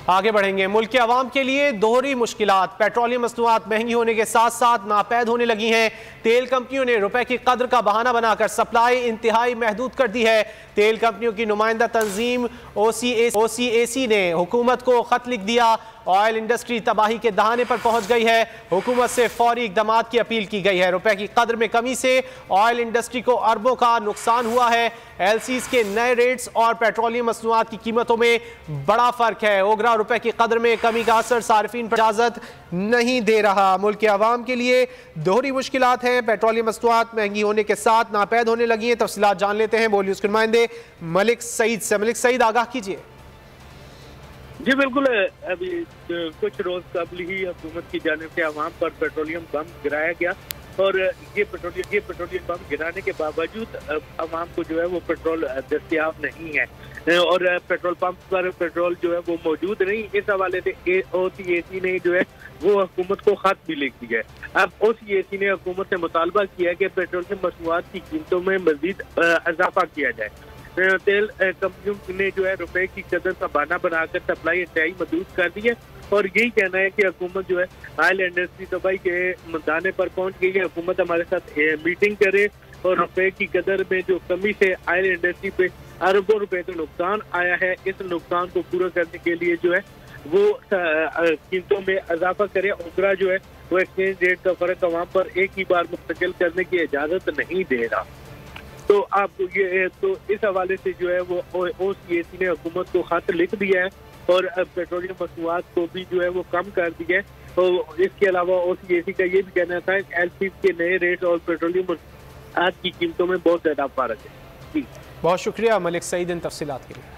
आगे बढ़ेंगे। मुल्क के अवाम के लिए दोहरी मुश्किलात। पेट्रोलियम मसनूआत महंगी होने के साथ साथ नापैद होने लगी हैं। तेल कंपनियों ने रुपए की कद्र का बहाना बनाकर सप्लाई इंतहाई महदूद कर दी है। तेल कंपनियों की नुमाइंदा तंजीम OCAC ने हुकूमत को खत लिख दिया। ऑयल इंडस्ट्री तबाही के दहाने पर पहुंच गई है। हुकूमत से फौरी इकदाम की अपील की गई है। रुपए की कद्र में कमी से ऑयल इंडस्ट्री को अरबों का नुकसान हुआ है। LCs के नए रेट्स और पेट्रोलियम मसनूआत की कीमतों में बड़ा फर्क है। ओगरा रुपए की कद्र में कमी का असर सार्फिन पर इजाजत नहीं दे रहा। मुल्क के अवाम के लिए दोहरी मुश्किलात हैं। पेट्रोलियम मसनूआत महंगी होने के साथ नापैद होने लगी हैं। तफसीलात जान लेते हैं बोल न्यूज़ के नुमाइंदे मलिक सईद से। मलिक सईद, आगाह कीजिए। जी बिल्कुल, अभी कुछ रोज कबल ही हुकूमत की जानिब से अवाम पर पेट्रोलियम बम गिराया गया और ये पेट्रोलियम बम गिराने के बावजूद अवाम को जो है वो पेट्रोल दस्तयाब नहीं है और पेट्रोल पंप पर पेट्रोल जो है वो मौजूद नहीं। इस हवाले से OCAC ने जो है वो हुकूमत को खत भी लिख दिया है। अब OCAC ने हुकूमत से मुतालबा किया कि पेट्रोलियम मसनूआत की कीमतों में मजीद इजाफा किया जाए। तेल कंपनियों ने जो है रुपए की कदर का बहाना बनाकर सप्लाई इंतहाई महदूद कर दी है और यही कहना है कि हुकूमत जो है ऑयल इंडस्ट्री तबाही के दाने पर पहुंच गई है। हुकूमत हमारे साथ मीटिंग करे और रुपए की कदर में जो कमी से ऑयल इंडस्ट्री पे अरबों रुपए का नुकसान आया है, इस नुकसान को पूरा करने के लिए जो है वो कीमतों में इजाफा करे। ओगरा जो है वो एक्सचेंज रेट का फर्क अवाम पर एक ही बार मुंतकिल करने की इजाजत नहीं दे रहा। तो आप ये तो इस हवाले से जो है वो OCAC ने हुकूमत को खत लिख दिया है और पेट्रोलियम मसनूआत को भी जो है वो कम कर दिया है। तो इसके अलावा OCAC का ये भी कहना था कि LCs के नए रेट और पेट्रोलियम मसनूआत की कीमतों में बहुत ज्यादा फर्क है। बहुत शुक्रिया मलिक सईद इन तफसीलात के लिए।